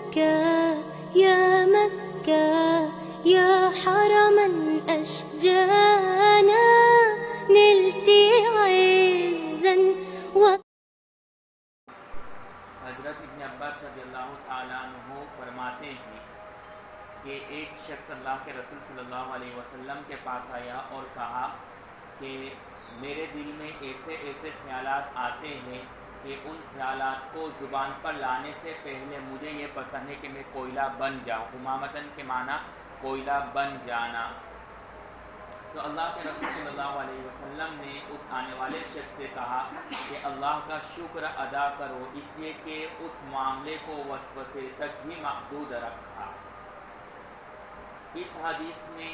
مكة يا مكة يا حرما أشجانا نلت عزا حضرت ابن عباس رضی اللہ تعالیٰ عنہ فرماتے ہیں کہ ایک شخص اللہ کے رسول صلی اللہ علیہ وسلم کے پاس آیا اور کہا کہ میرے دل میں ایسے ایسے خیالات آتے ہیں کہ ان خیالات کو زبان پر لانے سے پہلے مجھے یہ پسند ہے کہ میں کوئلہ بن جاؤں. امامتاً کے معنی کوئلہ بن جانا. تو اللہ کے رسول صلی اللہ علیہ وسلم نے اس آنے والے شخص سے کہا کہ اللہ کا شکر ادا کرو اس لیے کہ اس معاملے کو وسوسے تک ہی محدود رکھا. اس حدیث میں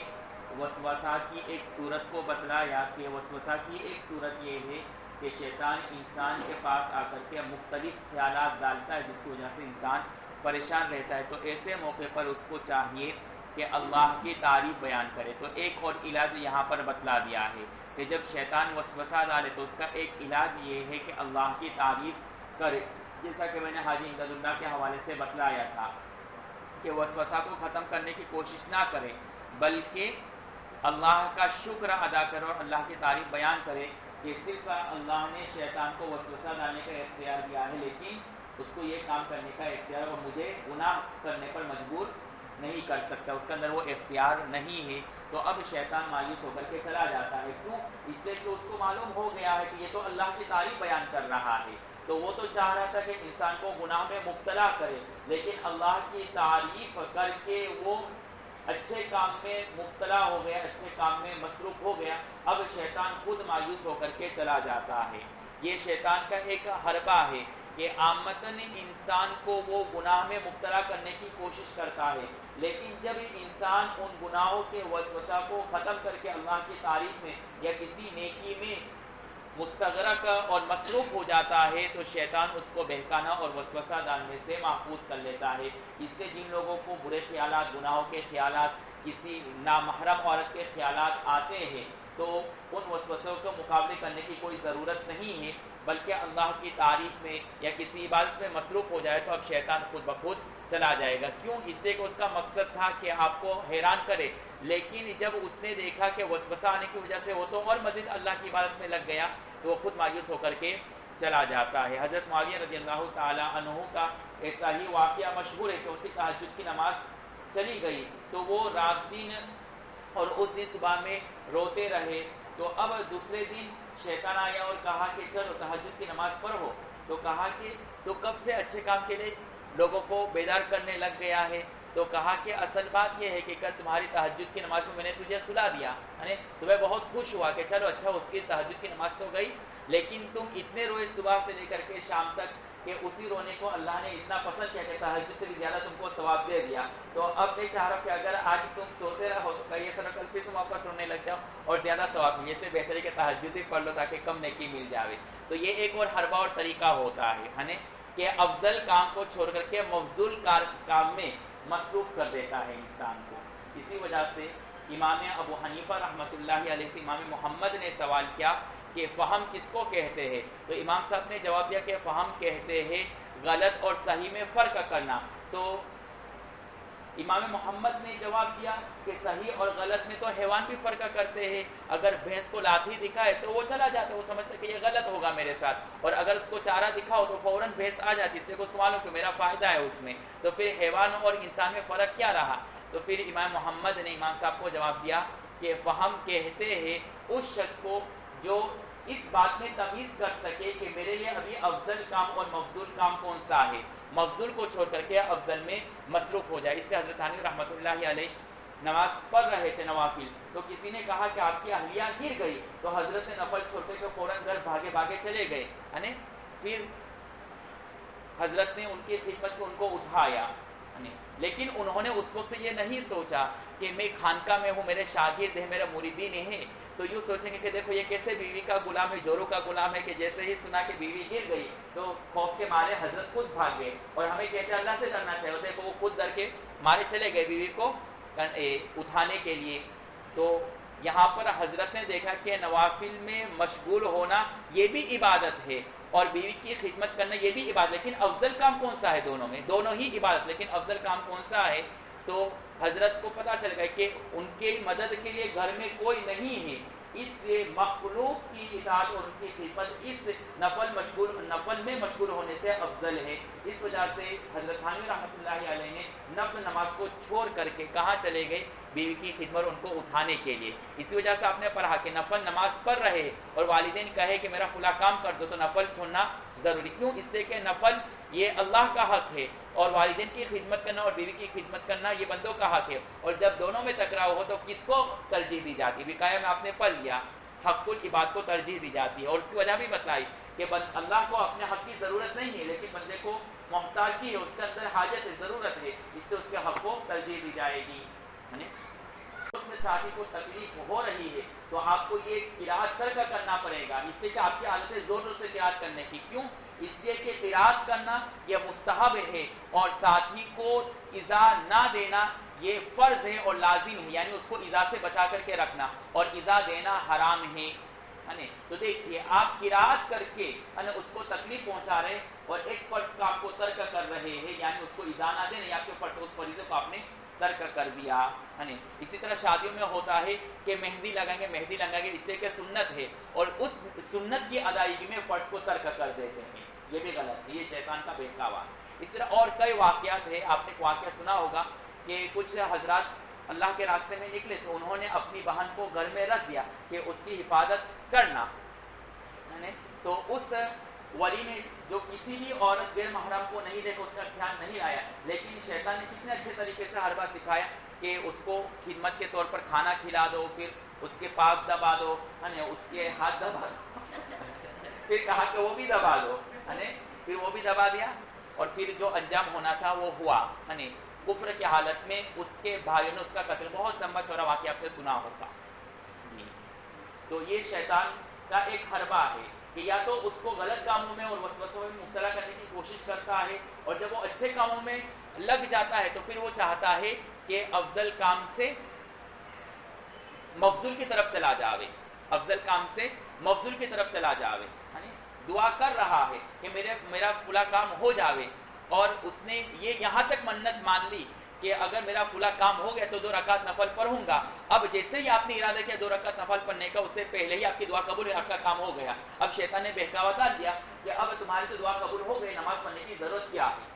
وسوسہ کی ایک صورت کو بتلایا کہ وسوسہ کی ایک صورت یہ ہے کہ شیطان انسان کے پاس آ کر کے مختلف خیالات ڈالتا ہے جس کی وجہ سے انسان پریشان رہتا ہے. تو ایسے موقع پر اس کو چاہیے کہ اللہ کی تعریف بیان کرے. تو ایک اور علاج یہاں پر بتلا دیا ہے کہ جب شیطان وسوسہ ڈالے تو اس کا ایک علاج یہ ہے کہ اللہ کی تعریف کرے. جیسا کہ میں نے حاجی امداد اللہ کے حوالے سے بتلایا تھا کہ وسوسہ کو ختم کرنے کی کوشش نہ کرے بلکہ اللہ کا شکر ادا کرے اور اللہ کی تعریف بیان کرے کہ صرف اللہ نے شیطان کو وسوسہ ڈالنے کا اختیار دیا ہے لیکن اس کو یہ کام کرنے کا اختیار اور مجھے گناہ کرنے پر مجبور نہیں کر سکتا, اس کے اندر وہ اختیار نہیں ہے. تو اب شیطان مایوس ہو کر کے چلا جاتا ہے. کیوں؟ اس لیے کہ اس کو معلوم ہو گیا ہے کہ یہ تو اللہ کی تعریف بیان کر رہا ہے. تو وہ تو چاہ رہا تھا کہ انسان کو گناہ میں مبتلا کرے لیکن اللہ کی تعریف کر کے وہ اچھے کام میں مبتلا ہو گیا, اچھے کام میں مصروف ہو گیا. اب شیطان خود مایوس ہو کر کے چلا جاتا ہے. یہ شیطان کا ایک حربہ ہے کہ عامتاً انسان کو وہ گناہ میں مبتلا کرنے کی کوشش کرتا ہے لیکن جب انسان ان گناہوں کے وسوسہ کو ختم کر کے اللہ کی تعریف میں یا کسی نیکی میں مستغرق اور مصروف ہو جاتا ہے تو شیطان اس کو بہکانا اور وسوسہ ڈالنے سے محفوظ کر لیتا ہے. اس سے جن لوگوں کو برے خیالات, گناہوں کے خیالات, کسی نامحرم عورت کے خیالات آتے ہیں تو ان وسوسوں کو مقابلے کرنے کی کوئی ضرورت نہیں ہے بلکہ اللہ کی تعریف میں یا کسی عبادت میں مصروف ہو جائے تو اب شیطان خود بخود چلا جائے گا. کیوں؟ اس لیے کہ اس کا مقصد تھا کہ آپ کو حیران کرے لیکن جب اس نے دیکھا کہ وسوسہ آنے کی وجہ سے وہ تو اور مزید اللہ کی عبادت میں لگ گیا تو وہ خود مایوس ہو کر کے چلا جاتا ہے. حضرت معاویہ رضی اللہ تعالیٰ عنہ کا ایسا ہی واقعہ مشہور ہے کہ ان کی تہجد کی نماز چلی گئی تو وہ رات دن اور اس دن صبح میں روتے رہے. تو اب دوسرے دن شیطان آیا اور کہا کہ چلو تہجد کی نماز پڑھو. تو کہا کہ تو کب سے اچھے کام کے لیے لوگوں کو بیدار کرنے لگ گیا ہے. تو کہا کہ اصل بات یہ ہے کہ کل تمہاری تہجد کی نماز میں نے تجھے سلا دیا ہے تو میں بہت خوش ہوا کہ چلو اچھا اس کی تہجد کی نماز تو گئی لیکن تم اتنے روئے صبح سے لے کر کے شام تک کہ اسی رونے کو اللہ نے اتنا پسند کیا کہ تہجد سے بھی زیادہ تم کو ثواب دے دیا. تو اب میں چاہ رہا ہوں کہ اگر آج تم سوتے رہو تو کئی ایسا نہ کل پھر تم واپس رونے لگ جاؤ اور زیادہ ثواب ملے. اس سے بہتر ہے کہ تہجد ہی پڑھ لو تاکہ کم نیکی مل جاوے. تو یہ ایک اور حربہ اور طریقہ ہوتا ہے کہ افضل کام کو چھوڑ کر کے مفضول کام میں مصروف کر دیتا ہے انسان کو. اسی وجہ سے امام ابو حنیفہ رحمۃ اللہ علیہ سے امام محمد نے سوال کیا کہ فہم کس کو کہتے ہیں تو امام صاحب نے جواب دیا کہ فہم کہتے ہیں غلط اور صحیح میں فرق کرنا. تو امام محمد نے جواب دیا کہ صحیح اور غلط میں تو حیوان بھی فرق کرتے ہیں. اگر بھینس کو لاٹھی دکھائے تو وہ چلا جاتا ہے, وہ سمجھتا ہے کہ یہ غلط ہوگا میرے ساتھ, اور اگر اس کو چارہ دکھاؤ تو فوراً بھینس آ جاتی اس لیے کہ اس کو معلوم کہ میرا فائدہ ہے اس میں. تو پھر حیوان اور انسان میں فرق کیا رہا؟ تو پھر امام محمد نے امام صاحب کو جواب دیا کہ فہم کہتے ہیں اس شخص کو جو اس بات میں تمیز کر سکے کہ میرے لیے ابھی افضل کام اور مفضول کام کون سا ہے, مفضول کو چھوڑ کر کے افضل میں مصروف ہو جائے. اس لیے حضرت حنیفہ رحمۃ اللہ علیہ نماز پڑھ رہے تھے نوافل, تو کسی نے کہا کہ آپ کی اہلیہ گر گئی, تو حضرت نے نفل چھوڑ کے فوراً گھر بھاگے بھاگے چلے گئے. پھر حضرت نے ان کی خدمت کو ان کو اٹھایا, لیکن انہوں نے اس وقت یہ نہیں سوچا کہ میں خانقاہ میں ہوں, میرے شاگرد ہیں, میرے مریدین ہیں, تو یوں سوچیں گے کہ دیکھو یہ کیسے بیوی کا غلام ہے, جوروں کا غلام ہے کہ جیسے ہی سنا کہ بیوی گر گئی تو خوف کے مارے حضرت خود بھاگ گئے. اور ہمیں کہتے ہیں اللہ سے ڈرنا چاہیے, دیکھو وہ خود ڈر کے مارے چلے گئے بیوی کو اٹھانے کے لیے. تو یہاں پر حضرت نے دیکھا کہ نوافل میں مشغول ہونا یہ بھی عبادت ہے اور بیوی کی خدمت کرنا یہ بھی عبادت، لیکن افضل کام کون سا ہے دونوں میں؟ دونوں ہی عبادت، لیکن افضل کام کون سا ہے؟ تو حضرت کو پتہ چل گیا کہ ان کے مدد کے لیے گھر میں کوئی نہیں ہے، اس لیے مخلوق کی اطاعت اور ان کی خدمت اس نفل میں مشغول ہونے سے افضل ہے۔ اس وجہ سے حضرت تھانوی رحمۃ اللہ علیہ نے نفل نماز کو چھوڑ کر کے کہاں چلے گئے؟ بیوی کی خدمت اور ان کو اٹھانے کے لیے۔ اسی وجہ سے آپ نے پڑھا کہ نفل نماز پڑھ رہے اور والدین کہے کہ میرا فلاں کام کر دو تو نفل چھوڑنا ضروری، کیوں؟ اس لیے کہ نفل یہ اللہ کا حق ہے اور والدین کی خدمت کرنا اور بیوی کی خدمت کرنا یہ بندوں کا حق ہے، اور جب دونوں میں ٹکراؤ ہو تو کس کو ترجیح دی جاتی ہے؟ وقایہ میں آپ نے پڑھ لیا، حق العباد کو ترجیح دی جاتی ہے، اور اس کی وجہ بھی بتلائی کہ اللہ کو اپنے حق کی ضرورت نہیں ہے، لیکن بندے کو محتاجی ہے، اس کے اندر حاجت ہے، ضرورت ہے، اس لیے اس کے حق کو ترجیح دی جائے گی۔ اس میں ساتھی کو تکلیف ہو رہی ہے تو آپ کو یہ قرات ترک کرنا پڑے گا، اس لیے کہ آپ کی عادت ہے زور زور سے قرات کرنے کی، کیوں؟ اس لیے کہ قرات کرنا یہ مستحب ہے اور ساتھی کو ایذا نہ دینا یہ فرض ہے اور لازم ہے، یعنی اس کو ایذا سے بچا کر کے رکھنا، اور ایذا دینا حرام ہے۔ تو دیکھیے آپ قرات کر کے اس کو تکلیف پہنچا رہے اور ایک فرض کا آپ کو ترک کر رہے ہیں، یعنی اس کو ایذا نہ دینا، یا آپ کے فرض اس فریضے کو آپ نے ترک کر دیا۔ اسی طرح شادیوں میں ہوتا ہے کہ مہندی لگائیں گے اس لیے کہ سنت ہے، اور اس سنت کی ادائیگی میں فرض کو ترک کر دیتے ہیں، یہ بھی غلط ہے، یہ شیطان کا بہکاوا ہے۔ اس طرح اور کئی واقعات ہیں، آپ نے ایک واقعہ سنا ہوگا کہ کچھ حضرات اللہ کے راستے میں نکلے تو انہوں نے اپنی بہن کو گھر میں رکھ دیا کہ اس کی حفاظت کرنا، تو اس ولی نے جو کسی بھی عورت غیر محرم کو نہیں دیکھا، اس کا خیال نہیں آیا، لیکن شیطان نے کتنے اچھے طریقے سے ہر بار سکھایا کہ اس کو خدمت کے طور پر کھانا کھلا دو، پھر اس کے پاک دبا دو، اس کے ہاتھ دبا دو، پھر کہا کہ وہ بھی دبا دو، پھر وہ بھی دبا دیا، اور پھر جو انجام ہونا تھا وہ ہوا، کفر کی حالت میں اس کے بھائیوں نے اس کا قتل، بہت لمبا چوڑا واقعہ آپ نے سنا ہوگا جی۔ تو یہ شیطان کا ایک حربہ ہے کہ یا تو اس کو غلط کاموں میں اور وسوسوں میں مبتلا کرنے کی کوشش کرتا ہے، اور جب وہ اچھے کاموں میں لگ جاتا ہے تو پھر وہ چاہتا ہے کہ افضل کام سے مفضول کی طرف چلا جاوے، افضل کام سے مفضول کی طرف چلا جاوے، دعا کر رہا ہے کہ میرا فلاں کام ہو جاوے، اور اس نے یہ یہاں تک منت مان لی کہ اگر میرا فلاں کام ہو گیا تو 2 رکعت نفل پڑھوں گا۔ اب جیسے ہی آپ نے ارادہ کیا 2 رکعت نفل پڑھنے کا، اس سے پہلے ہی آپ کی دعا قبول ہے، آپ کا کام ہو گیا۔ اب شیطان نے بہکاوا ڈال دیا کہ اب تمہاری تو دعا قبول ہو گئی، نماز پڑھنے کی ضرورت کیا ہے؟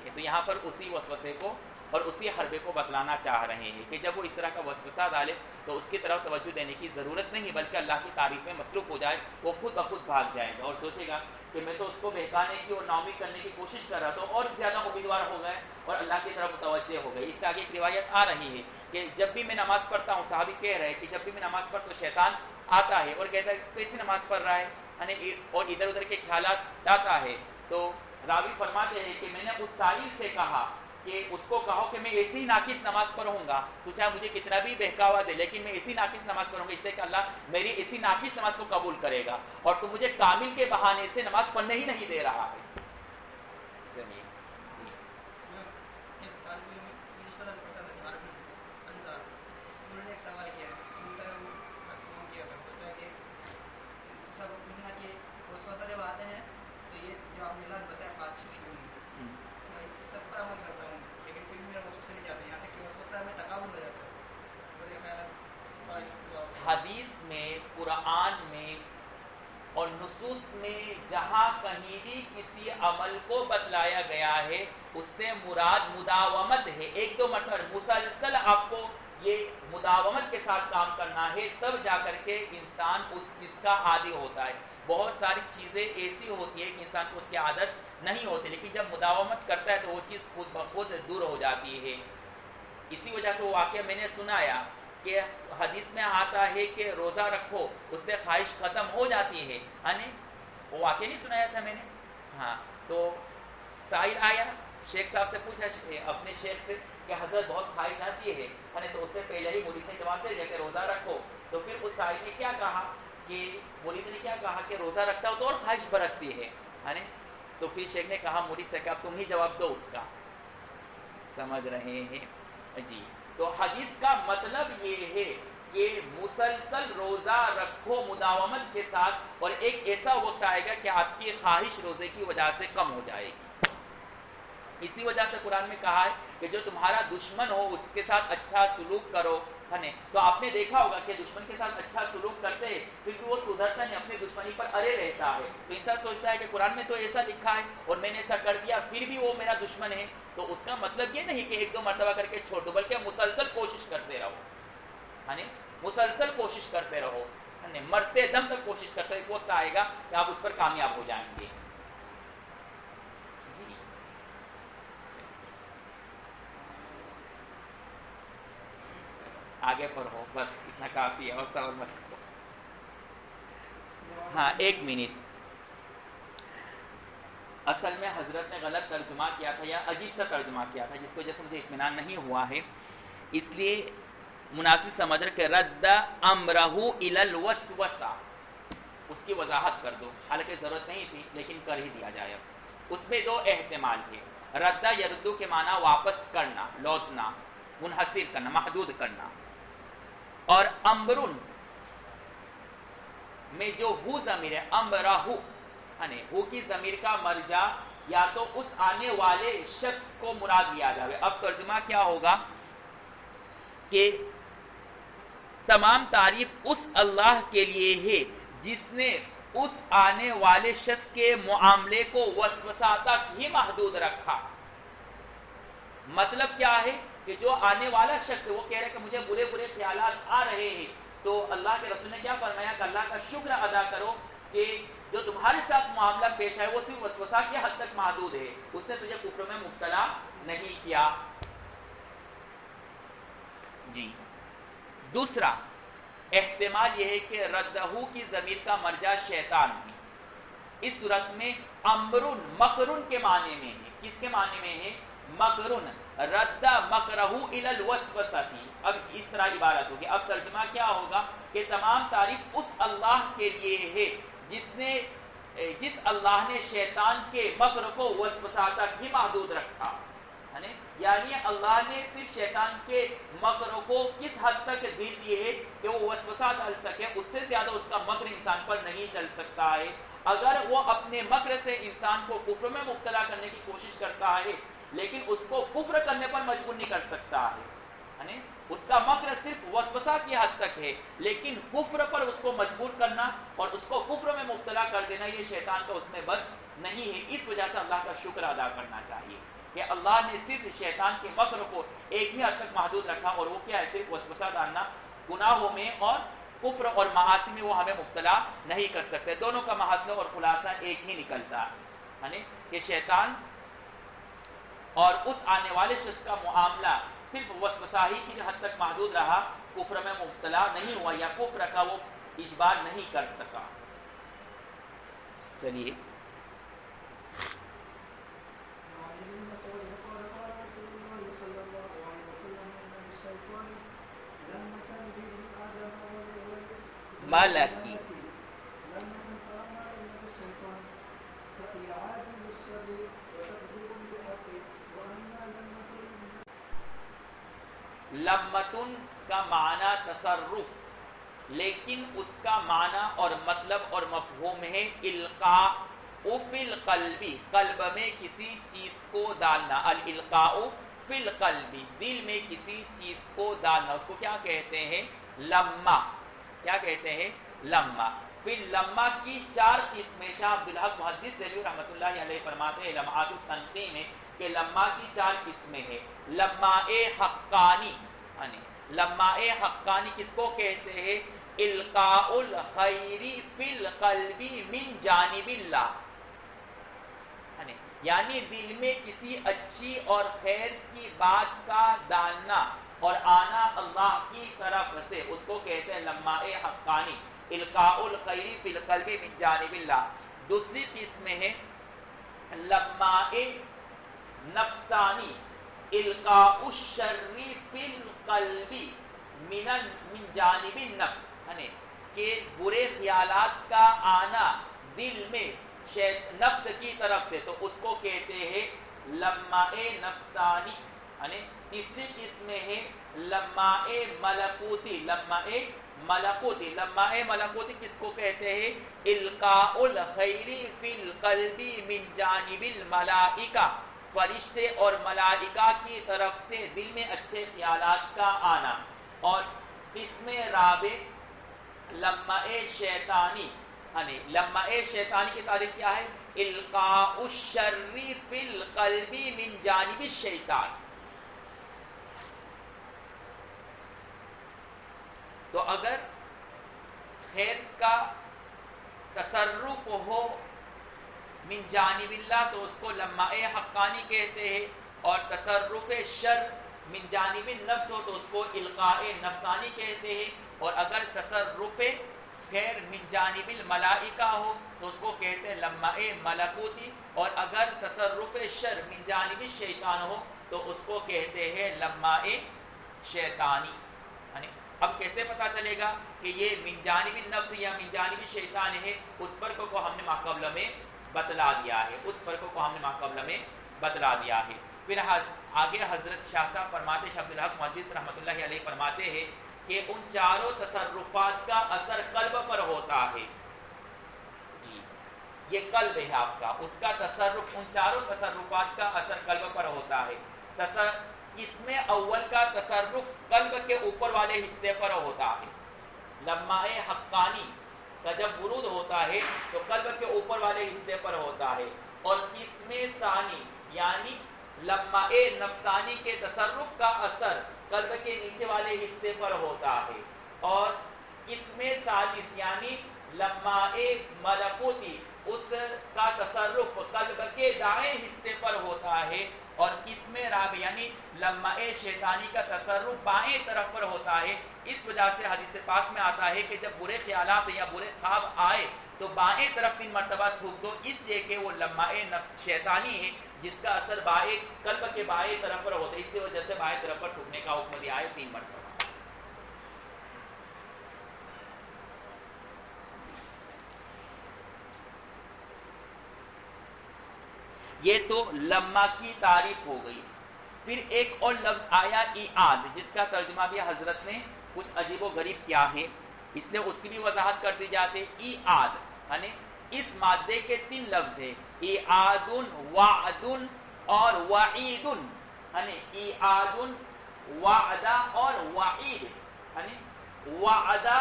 تو یہاں پر اسی وسوسے کو اور اسی حربے کو بتلانا چاہ رہے ہیں کہ جب وہ اس طرح کا وسوسہ ڈالے تو اس کی طرف توجہ دینے کی ضرورت نہیں، بلکہ اللہ کی تعریف میں مصروف ہو جائے، وہ خود بخود بھاگ جائے گا اور سوچے گا کہ میں تو اس کو بہکانے کی اور ناامید کرنے کی کوشش کر رہا تھا، اور زیادہ امیدوار ہو گئے اور اللہ کی طرف متوجہ ہو گئے۔ اس کے آگے ایک روایت آ رہی ہے کہ جب بھی میں نماز پڑھتا ہوں، صحابی کہہ رہے ہیں کہ جب بھی میں نماز پڑھتا ہوں شیطان آتا ہے اور کہتا ہے کیسی نماز پڑھ رہا ہے، اور ادھر ادھر کے خیالات لاتا ہے۔ تو راوی فرماتے ہیں کہ میں نے اس سائل سے کہا کہ اس کو کہو کہ میں ایسی ناقص نماز پڑھوں گا، تو چاہے مجھے کتنا بھی بہکاوا دے، لیکن میں ایسی ناقص نماز پڑھوں گا اس لیے کہ اللہ میری ایسی ناقص نماز کو قبول کرے گا، اور تو مجھے کامل کے بہانے سے نماز پڑھنے ہی نہیں دے رہا ہے۔ حدیث میں، قرآن میں اور نصوص میں جہاں کہیں بھی کسی عمل کو بتلایا گیا ہے اس سے مراد مداومت ہے، 1-2 مرتبہ مسلسل آپ کو یہ مداومت کے ساتھ کام کرنا ہے، تب جا کر کے انسان اس چیز کا عادی ہوتا ہے۔ بہت ساری چیزیں ایسی ہوتی ہے کہ انسان کو اس کی عادت نہیں ہوتی، لیکن جب مداومت کرتا ہے تو وہ چیز خود بخود دور ہو جاتی ہے۔ اسی وجہ سے وہ واقعہ میں نے سنایا کہ حدیث میں آتا ہے کہ روزہ رکھو اس سے خواہش ختم ہو جاتی ہے، وہ واقعہ نہیں سنایا تھا میں نے؟ ہاں، تو سائل آیا، شیخ صاحب سے پوچھا اپنے شیخ سے کہ حضرت بہت خواہش آتی ہے، تو اس سے پہلے ہی مرید نے جواب دے دیا کہ روزہ رکھو۔ تو پھر اس سائل نے کیا کہا کہ مرید نے کیا کہا کہ روزہ رکھتا ہو تو اور خواہش برکتی ہے، تو پھر شیخ نے کہا مرید سے کہ اب تم ہی جواب دو اس کا، سمجھ رہے ہیں جی۔ تو حدیث کا مطلب یہ ہے کہ مسلسل روزہ رکھو مداومت کے ساتھ، اور ایک ایسا وقت آئے گا کہ آپ کی خواہش روزے کی وجہ سے کم ہو جائے گی۔ اسی وجہ سے قرآن میں کہا ہے کہ جو تمہارا دشمن ہو اس کے ساتھ اچھا سلوک کرو، ہے نا؟ تو آپ نے دیکھا ہوگا کہ دشمن کے ساتھ اچھا سلوک کرتے ہیں پھر بھی وہ سدھرتا نہیں، اپنی دشمنی پر ارے رہتا ہے۔ تو انسان سوچتا ہے کہ قرآن میں تو ایسا لکھا ہے اور میں نے ایسا کر دیا پھر بھی وہ میرا دشمن ہے، تو اس کا مطلب یہ نہیں کہ ایک دو مرتبہ کر کے چھوڑ دو، بلکہ مسلسل کوشش کرتے رہو، ہے نا؟ مسلسل کوشش کرتے رہو، ہے نا؟ مرتے دم تک کوشش کرتے رہو، ایک وقت آئے گا کہ آپ اس پر کامیاب ہو جائیں گے۔ آگے پڑھو، بس اتنا کافی ہے، اور سوال مت کرو۔ ہاں ایک منٹ، اصل میں حضرت نے غلط ترجمہ کیا تھا یا عجیب سا ترجمہ کیا تھا جس کی وجہ سے مجھے اطمینان نہیں ہوا ہے، اس لیے مناسب سمجھ رہے کہ رد امرہ الی الوسوسہ، اس کی وضاحت کر دو، حالانکہ ضرورت نہیں تھی لیکن کر ہی دیا جائے۔ اب اس میں دو احتمال ہے، ردہ یردو کے معنی واپس کرنا، لوٹنا، منحصر کرنا، محدود کرنا، اور امرن میں جو ہو ضمیر ہے، امرہ، یعنی ہو کی ضمیر کا مرجع یا تو اس آنے والے شخص کو مراد لیا جائے۔ اب ترجمہ کیا ہوگا کہ تمام تعریف اس اللہ کے لیے ہے جس نے اس آنے والے شخص کے معاملے کو وسوسہ تک ہی محدود رکھا۔ مطلب کیا ہے کہ جو آنے والا شخص ہے وہ کہہ رہا ہے کہ مجھے برے برے خیالات آ رہے ہیں، تو اللہ کے رسول نے کیا فرمایا کہ اللہ کا شکر ادا کرو کہ جو تمہارے ساتھ معاملہ پیش ہے وہ صرف وسوسہ کی حد تک محدود ہے، اس نے تجھے کفر میں مبتلا نہیں کیا۔ جی دوسرا احتمال یہ ہے کہ ردہو کی ضمیر کا مرجع شیطان ہے، اس صورت میں امرن مکرن کے معنی میں ہے۔ کس کے معنی میں ہے؟ مکرن، رد مکرہ الی الوسوسہ تھی۔ اب اس طرح عبارت ہوگی، اب ترجمہ کیا ہوگا کہ تمام تعریف اس اللہ کے لیے ہے جس اللہ نے شیطان کے مکر کو وسوسہ تک ہی محدود رکھا، یعنی اللہ نے صرف شیطان کے مکر کو کس حد تک دل دیے ہے کہ وہ وسوسہ ڈال سکے، اس سے زیادہ اس کا مکر انسان پر نہیں چل سکتا ہے۔ اگر وہ اپنے مکر سے انسان کو کفر میں مبتلا کرنے کی کوشش کرتا ہے لیکن اس کو کفر کرنے پر مجبور نہیں کر سکتا ہے، اس کا مکر صرف وسوسہ کی حد تک ہے، لیکن کفر پر اس کو مجبور کرنا اور اس کو کفر میں مبتلا کر دینا یہ شیطان کا اس میں بس نہیں ہے۔ اس وجہ سے اللہ کا شکر ادا کرنا چاہیے کہ اللہ نے صرف شیطان کے مکر کو ایک ہی حد تک محدود رکھا، اور وہ کیا ہے؟ صرف وسوسہ ڈالنا، گناہوں میں اور کفر اور معاصی میں وہ ہمیں مبتلا نہیں کر سکتے۔ دونوں کا محاصلہ اور خلاصہ ایک ہی نکلتا ہے کہ شیطان اور اس آنے والے شخص کا معاملہ صرف وسوسہ ہی کی حد تک محدود رہا، کفر میں مبتلا نہیں ہوا یا کفر کا وہ اجبار نہیں کر سکا۔ چلیے مالکی لمتن کا معنی تصرف، لیکن اس کا معنی اور مطلب اور مفہوم ہے القاء فی القلب، قلب میں کسی چیز کو ڈالنا، الالقاء فی القلب، دل میں کسی چیز کو ڈالنا، اس کو کیا کہتے ہیں؟ لمہ۔ کیا کہتے ہیں؟ لمہ۔ پھر لمہ کی چار قسمیں، شاہ عبدالحق محدث دہلوی رحمۃ اللہ علیہ فرماتے ہیں لمعات التنقی میں کہ لمہ کی چار قسمیں ہیں۔ لمہ حقانی، لمہ حقانی کس کو کہتے ہیں؟ القاء الخیر فی القلب من جانب اللہ، یعنی دل میں کسی اچھی اور خیر کی بات کا ڈالنا اور آنا اللہ کی طرف سے، اس کو کہتے ہیں لمہ حقانی، القاء الخیر فی القلب من جانب اللہ۔ دوسری قسم ہے لمہ نفسانی، القاء الشر فی القلب من جانب النفس، کہ برے خیالات کا آنا دل میں نفس کی طرف سے، تو اس کو کہتے ہیں لمہ نفسانی، یعنی تیسری قسم ہے لمع ملکوتی. لمع ملکوتی کس کو کہتے ہیں؟ القاء الخیر فی القلب من جانب الملائکہ، فرشتے اور ملائکہ کی طرف سے دل میں اچھے خیالات کا آنا. اور قسم رابع لمع شیطانی. یعنی لمع شیطانی کی تعریف کیا ہے؟ القاء الشر فی القلب من جانب الشیطان. تو اگر خیر کا تصرف ہو من جانب اللہ تو اس کو لمع حقانی کہتے ہیں، اور تصرف شر من جانب النفس ہو تو اس کو القاء نفسانی کہتے ہیں، اور اگر تصرف خیر من جانب الملائکہ ہو تو اس کو کہتے ہیں لمع ملکوتی، اور اگر تصرف شر من جانب الشیطان ہو تو اس کو کہتے ہیں لمع شیطانی. اب کیسے پتا چلے گا کہ یہ من جانب النفس یا من جانب الشیطان ہے؟ اس فرق کو ہم نے ماقبل میں بتلا دیا ہے. پھر آگے حضرت شاہ صاحب فرماتے، شاہ عبدالحق محدث رحمۃ اللہ علیہ فرماتے ہیں کہ ان چاروں تصرفات کا اثر قلب پر ہوتا ہے. یہ قلب ہے آپ کا، اس کا تصرف، ان چاروں تصرفات کا اثر قلب پر ہوتا ہے. قسم اول کا تصرف قلب کے اوپر والے حصے پر ہوتا ہے. لمع حقانی کا جب ورود ہوتا ہے تو قلب کے اوپر والے حصے پر ہوتا ہے. اور قسم ثانی یعنی لمع نفسانی کے تصرف کا اثر قلب کے نیچے والے حصے پر ہوتا ہے. اور قسم ثالث یعنی لمع ملکوتی، اس کا تصرف قلب کے دائیں حصے پر ہوتا ہے. اور قسم رابع یعنی لمع شیطانی کا تصرف بائیں طرف پر ہوتا ہے. اس وجہ سے حدیث پاک میں آتا ہے کہ جب برے خیالات یا برے خواب آئے تو بائیں طرف 3 مرتبہ تھوک دو، اس لیے کہ وہ لمع شیطانی ہے جس کا اثر قلب کے بائیں طرف پر ہوتا ہے، اس لیے وجہ سے بائیں طرف پر تھوکنے کا حکم دیا ہے 3 مرتبہ. یہ تو لمع کی تعریف ہو گئی. پھر ایک اور لفظ آیا ایعاد، جس کا ترجمہ بھی حضرت نے کچھ عجیب و غریب کیا ہے، اس لیے اس کی بھی وضاحت کر دی جاتی ہے. ایعاد یعنی اس مادے کے 3 لفظ ہیں، ایعاد، وعد اور وعید. یعنی ایعاد، وعدہ اور وعید. یعنی وعدہ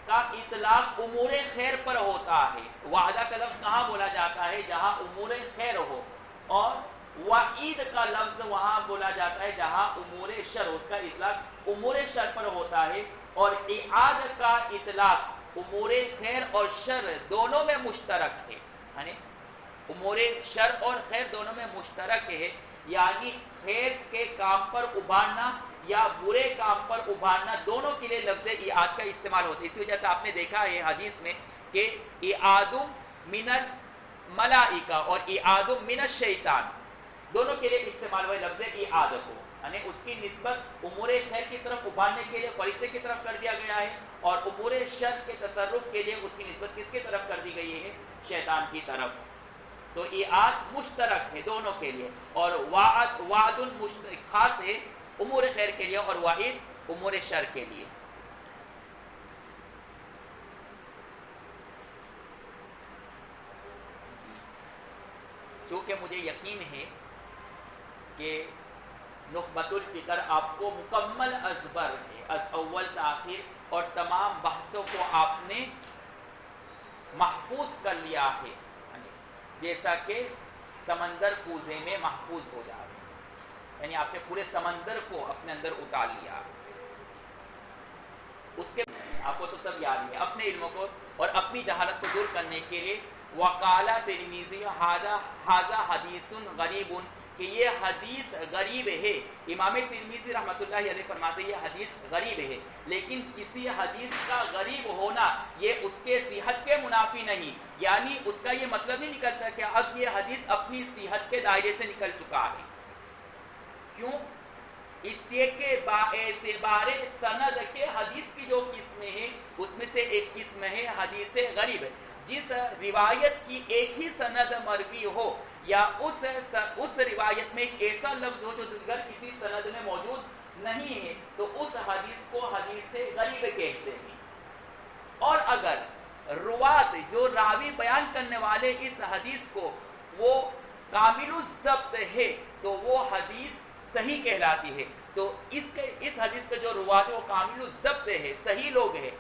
کا اطلاق امور خیر پر ہوتا ہے. وعدہ کا لفظ کہاں بولا جاتا ہے؟ جہاں امور خیر ہو. اور وعید کا لفظ وہاں بولا جاتا ہے جہاں امور شر، اس کا اطلاق امور شر پر ہوتا ہے. اور ایعاد کا اطلاق امور خیر اور شر دونوں میں مشترک ہے. یعنی امور شر اور خیر دونوں میں مشترک ہے، یعنی خیر کے کام پر ابھارنا یا برے کام پر ابھارنا دونوں کے لیے لفظ ایعاد کا استعمال ہوتا ہے. اس وجہ سے آپ نے دیکھا ہے حدیث میں کہ ایعاد من الملائکہ اور ایعاد من الشیطان دونوں کے لیے استعمال ہوئے لفظ ایعاد کو. یعنی اس کی نسبت امور خیر کی طرف ابھارنے کے لیے فرشتے کی طرف کر دیا گیا ہے، اور امور شر کے تصرف کے لیے اس کی نسبت کس کی طرف کر دی گئی ہے؟ شیطان کی طرف. تو ایعاد مشترک ہے دونوں کے لیے، اور وعد خاص ہے امور خیر کے لیے اور وعید امور شر کے لیے. چونکہ مجھے یقین ہے کہ نخبۃ الفکر آپ کو مکمل ازبر ہے، از اول تاخیر، اور تمام بحثوں کو آپ نے محفوظ کر لیا ہے، جیسا کہ سمندر کوزے میں محفوظ ہو جائے. یعنی آپ نے پورے سمندر کو اپنے اندر اتار لیا. اس کے آپ کو تو سب یاد ہے. اپنے علموں کو اور اپنی جہالت کو دور کرنے کے لیے وقال ترمذی ھذا حدیث غریب، کہ یہ حدیث غریب ہے. امام ترمذی رحمۃ اللہ علیہ فرماتے ہیں یہ حدیث غریب ہے، لیکن کسی حدیث کا غریب ہونا یہ اس کے صحت کے منافی نہیں. یعنی اس کا یہ مطلب نہیں نکلتا کہ اب یہ حدیث اپنی صحت کے دائرے سے نکل چکا ہے. کیوں؟ اس لیے کہ باعتبار سند کے حدیث کی جو قسمیں ہیں اس میں سے ایک قسم ہے حدیث غریب، جس روایت کی ایک ہی سند مروی ہو یا اس روایت میں ایک ایسا لفظ ہو جو دیگر کسی سند میں موجود نہیں ہے تو اس حدیث کو حدیث غریب کہتے ہیں. اور اگر روات جو راوی بیان کرنے والے اس حدیث کو وہ کامل الضبط ہے تو وہ حدیث صحیح کہلاتی ہے. تو اس حدیث کے جو روات ہے وہ کامل الضبط ہے، صحیح لوگ ہیں،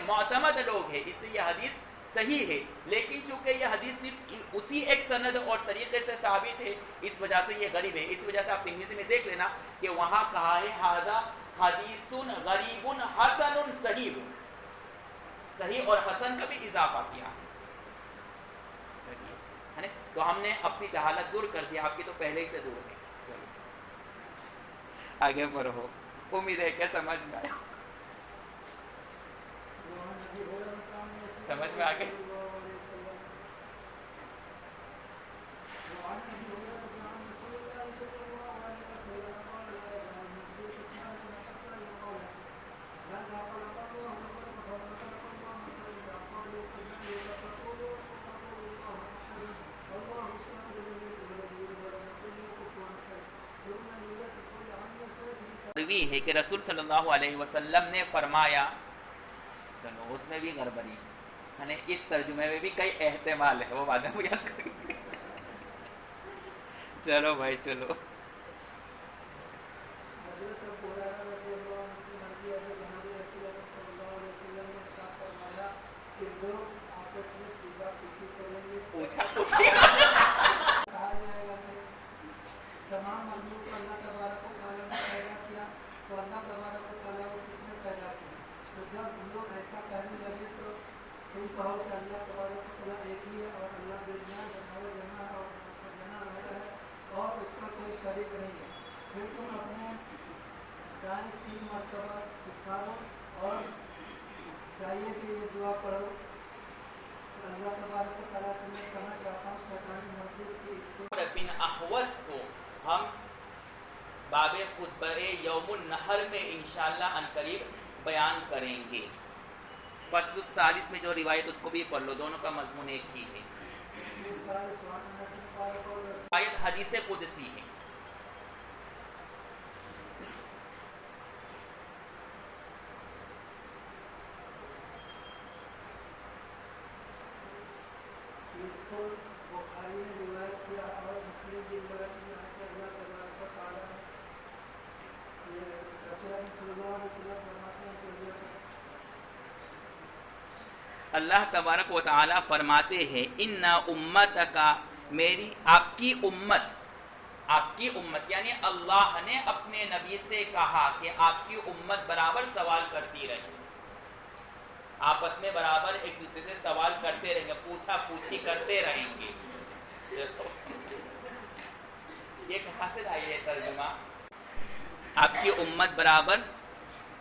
معتمد لوگ ہیں، اس لیے یہ حدیث صحیح ہے. لیکن چونکہ یہ حدیث صرف اسی ایک سند اور طریقے سے ثابت ہے اس وجہ سے یہ غریب ہے. اس وجہ سے آپ ترمذی میں دیکھ لینا کہ وہاں کہا ہے ھذا حدیث غریب حسن صحیح، صحیح اور حسن کا بھی اضافہ کیا ہے. تو ہم نے اپنی جہالت دور کر دیا، آپ کی تو پہلے ہی سے دور ہے. چلو آگے بڑھو، امید ہے کہ سمجھ میں آیا. سمجھ میں آ گئی. روی ہے کہ رسول صلی اللہ علیہ وسلم نے فرمایا، چلو اس میں بھی گڑبڑی ہے، اس ترجمے میں بھی کئی احتمال ہے، وہ بعد میں یاد کریں گے. چلو بھائی چلو. پوچھا تمام مخلوق کو اللہ تبارک و تعالیٰ نے پیدا کیا تو اللہ تبارک و تعالیٰ کو کس نے پیدا کیا؟ تو جب لوگ ایسا کہنے لگے تو تم کہو کہ اللہ تبارک و تعالیٰ ایک ہی ہے اور اللہ بے جان جنا اور جنا رہا ہے اور اس کا کوئی شریک نہیں ہے. پھر تم اپنے دائیں 3 مرتبہ پکارو اور چاہیے کہ یہ دعا پڑھو. اللہ تبارک و تعالیٰ سے میں کہنا چاہتا ہوں شیطانی مخلوق کی بن احوص کو ہم باب خطبہ یوم النحر میں انشاءاللہ عنقریب بیان کریں گے. فصل الثالث میں جو روایت اس کو بھی پڑھ لو، دونوں کا مضمون ایک ہی ہے. روایت حدیث قدسی ہے. اس کو بخاری نے روایت کیا اور مسلم کی روایت میں ہے کہ اللہ تبارک و تعالیٰ یہ رسول اللہ صلی اللہ علیہ وسلم فرماتے ہیں کہ اللہ تبارک و تعالی فرماتے ہیں ان امتک، میری آپ کی امت یعنی اللہ نے اپنے نبی سے کہا کہ آپ کی امت برابر سوال کرتی رہے، آپس میں برابر ایک دوسرے سے سوال کرتے رہیں گے، پوچھا پوچھی کرتے رہیں گے. یہ کہاں سے آئی ہے ترجمہ؟ آپ کی امت برابر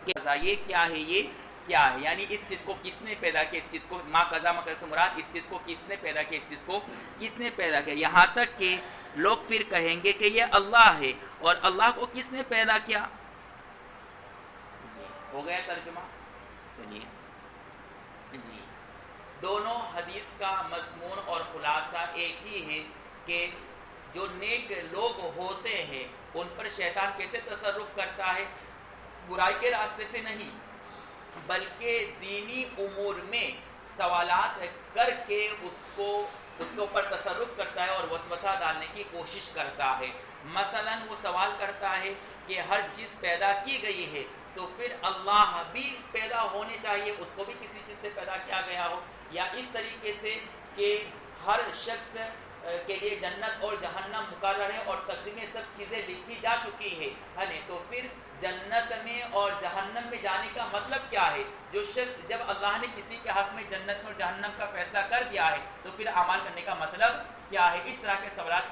یہ کیا ہے، یہ کیا ہے، یعنی اس چیز کو کس نے پیدا کیا، اس چیز کو ما قضا مقدر سے مراد اس چیز کو کس نے پیدا کیا، اس چیز کو کس نے پیدا کیا. یہاں تک کہ لوگ پھر کہیں گے کہ یہ اللہ ہے اور اللہ کو کس نے پیدا کیا. ہو گیا ترجمہ. چلیے جی، دونوں حدیث کا مضمون اور خلاصہ ایک ہی ہے کہ جو نیک لوگ ہوتے ہیں ان پر شیطان کیسے تصرف کرتا ہے، برائی کے راستے سے نہیں بلکہ دینی امور میں سوالات کر کے اس کے اوپر تصرف کرتا ہے اور وسوسہ ڈالنے کی کوشش کرتا ہے. مثلا وہ سوال کرتا ہے کہ ہر چیز پیدا کی گئی ہے تو پھر اللہ بھی پیدا ہونے چاہیے، اس کو بھی کسی چیز سے پیدا کیا گیا ہو، یا اس طریقے سے کہ ہر شخص کے لیے جنت اور جہنم مقرر ہے اور تقدیر میں سب چیزیں لکھی جا چکی ہے تو پھر جنت میں اور جہنم میں جانے کا مطلب کیا ہے. جو شخص جب اللہ نے کسی کے حق میں جنت میں اور جہنم کا فیصلہ کر دیا ہے تو پھر اعمال کرنے کا مطلب کیا ہے. اس طرح کے سوالات